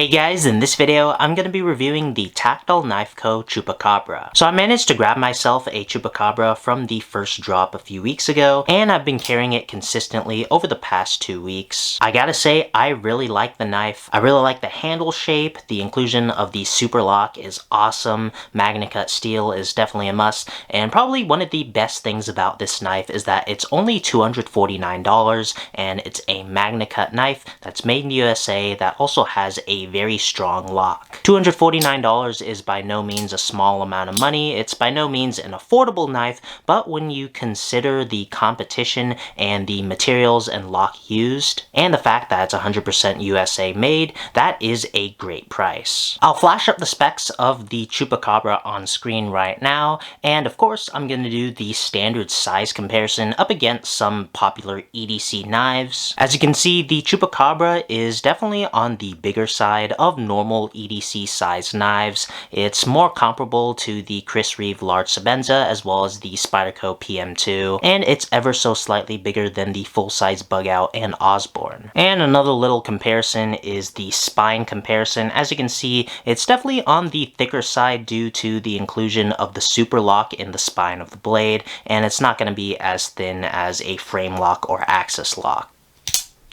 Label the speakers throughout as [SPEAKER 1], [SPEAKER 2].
[SPEAKER 1] Hey guys, in this video, I'm going to be reviewing the Tactile Knife Co Chupacabra. So I managed to grab myself a Chupacabra from the first drop a few weeks ago, and I've been carrying it consistently over the past 2 weeks. I gotta say, I really like the knife. I really like the handle shape. The inclusion of the Superlock is awesome. MagnaCut steel is definitely a must, and probably one of the best things about this knife is that it's only $249, and it's a MagnaCut knife that's made in the USA that also has a very strong lock. $249 is by no means a small amount of money. It's by no means an affordable knife, but when you consider the competition and the materials and lock used, and the fact that it's 100% USA made, that is a great price. I'll flash up the specs of the Chupacabra on screen right now, and of course I'm going to do the standard size comparison up against some popular EDC knives. As you can see, the Chupacabra is definitely on the bigger side of normal EDC size knives. It's more comparable to the Chris Reeve Large Sebenza as well as the Spyderco PM2, and it's ever so slightly bigger than the full-size Bugout and Osborne. And another little comparison is the spine comparison. As you can see, it's definitely on the thicker side due to the inclusion of the Superlock in the spine of the blade, and it's not going to be as thin as a frame lock or axis lock.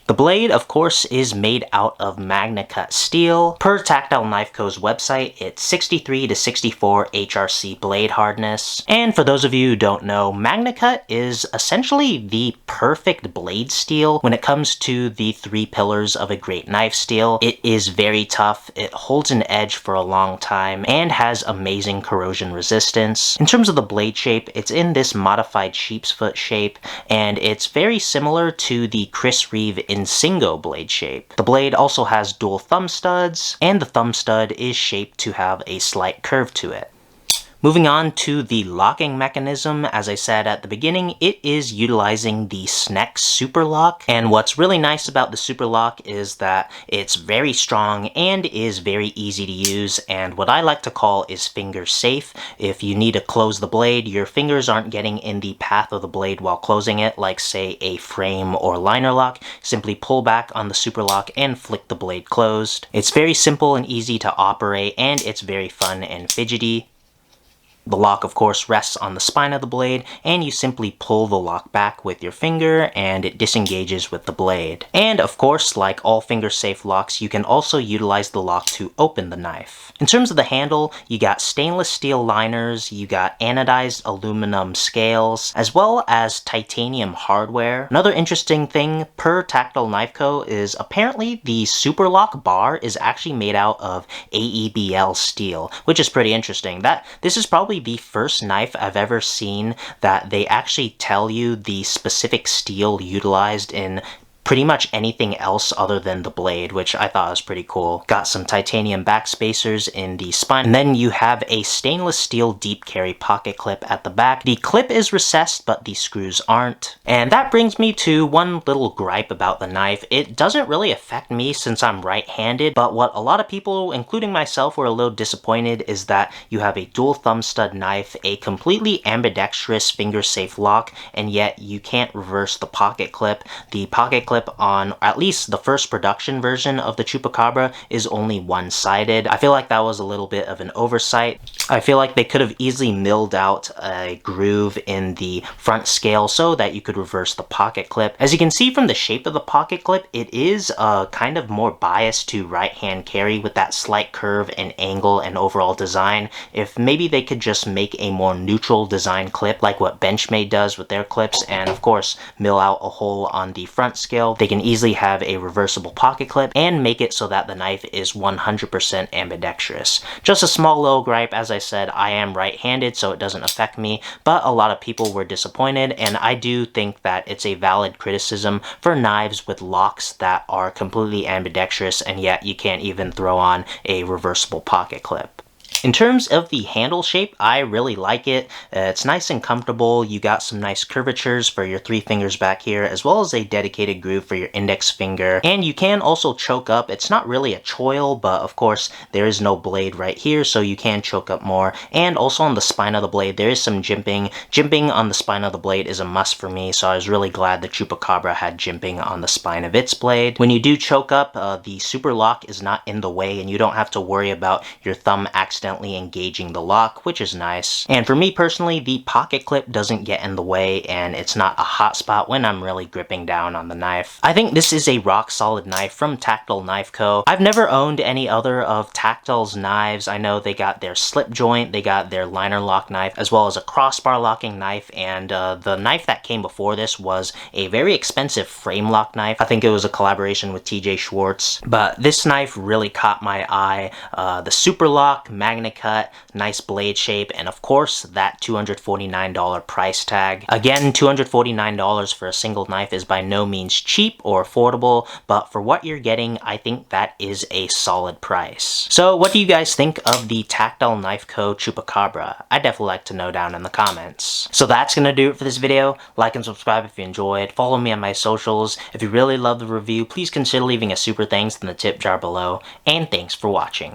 [SPEAKER 1] The blade, of course, is made out of MagnaCut steel. Per Tactile Knife Co's website, it's 63 to 64 HRC blade hardness. And for those of you who don't know, MagnaCut is essentially the perfect blade steel when it comes to the 3 pillars of a great knife steel. It is very tough, it holds an edge for a long time, and has amazing corrosion resistance. In terms of the blade shape, it's in this modified sheep's foot shape, and it's very similar to the Chris Reeve Insingo blade shape. The blade also has dual thumb studs, and the thumb stud is shaped to have a slight curve to it. Moving on to the locking mechanism, as I said at the beginning, it is utilizing the Sneck Superlock, and what's really nice about the Superlock is that it's very strong and is very easy to use, and what I like to call is finger safe. If you need to close the blade, your fingers aren't getting in the path of the blade while closing it, like say a frame or liner lock. Simply pull back on the Superlock and flick the blade closed. It's very simple and easy to operate, and it's very fun and fidgety. The lock, of course, rests on the spine of the blade, and you simply pull the lock back with your finger, and it disengages with the blade. And, of course, like all finger-safe locks, you can also utilize the lock to open the knife. In terms of the handle, you got stainless steel liners, you got anodized aluminum scales, as well as titanium hardware. Another interesting thing, per Tactile Knife Co, is apparently the Superlock bar is actually made out of AEBL steel, which is pretty interesting. This is probably the first knife I've ever seen that they actually tell you the specific steel utilized in pretty much anything else other than the blade, which I thought was pretty cool. Got some titanium back spacers in the spine, and then you have a stainless steel deep carry pocket clip at the back. The clip is recessed, but the screws aren't. And that brings me to one little gripe about the knife. It doesn't really affect me since I'm right-handed, but what a lot of people, including myself, were a little disappointed is that you have a dual thumb stud knife, a completely ambidextrous finger-safe lock, and yet you can't reverse the pocket clip. The pocket clip on at least the first production version of the Chupacabra is only one-sided. I feel like that was a little bit of an oversight. I feel like they could have easily milled out a groove in the front scale so that you could reverse the pocket clip. As you can see from the shape of the pocket clip, it is kind of more biased to right-hand carry with that slight curve and angle and overall design. If maybe they could just make a more neutral design clip like what Benchmade does with their clips, and of course mill out a hole on the front scale, they can easily have a reversible pocket clip and make it so that the knife is 100% ambidextrous. Just a small little gripe. As I said, I am right-handed, so it doesn't affect me, but a lot of people were disappointed, and I do think that it's a valid criticism for knives with locks that are completely ambidextrous, and yet you can't even throw on a reversible pocket clip. In terms of the handle shape, I really like it. It's nice and comfortable. You got some nice curvatures for your 3 fingers back here, as well as a dedicated groove for your index finger. And you can also choke up. It's not really a choil, but of course there is no blade right here, so you can choke up more. And also on the spine of the blade, there is some jimping. Jimping on the spine of the blade is a must for me, so I was really glad the Chupacabra had jimping on the spine of its blade. When you do choke up, the Superlock is not in the way, and you don't have to worry about your thumb accidentally engaging the lock, which is nice. And for me personally, the pocket clip doesn't get in the way, and it's not a hot spot when I'm really gripping down on the knife. I think this is a rock solid knife from Tactile Knife Co. I've never owned any other of Tactile's knives. I know they got their slip joint, they got their liner lock knife, as well as a crossbar locking knife, and the knife that came before this was a very expensive frame lock knife. I think it was a collaboration with TJ Schwartz, but this knife really caught my eye. The Superlock, Magna Cut, nice blade shape, and of course that $249 price tag. Again, $249 for a single knife is by no means cheap or affordable, but for what you're getting, I think that is a solid price. So what do you guys think of the Tactile Knife Co. Chupacabra? I'd definitely like to know down in the comments. So that's gonna do it for this video. Like and subscribe if you enjoyed. Follow me on my socials. If you really love the review, please consider leaving a super thanks in the tip jar below, and thanks for watching.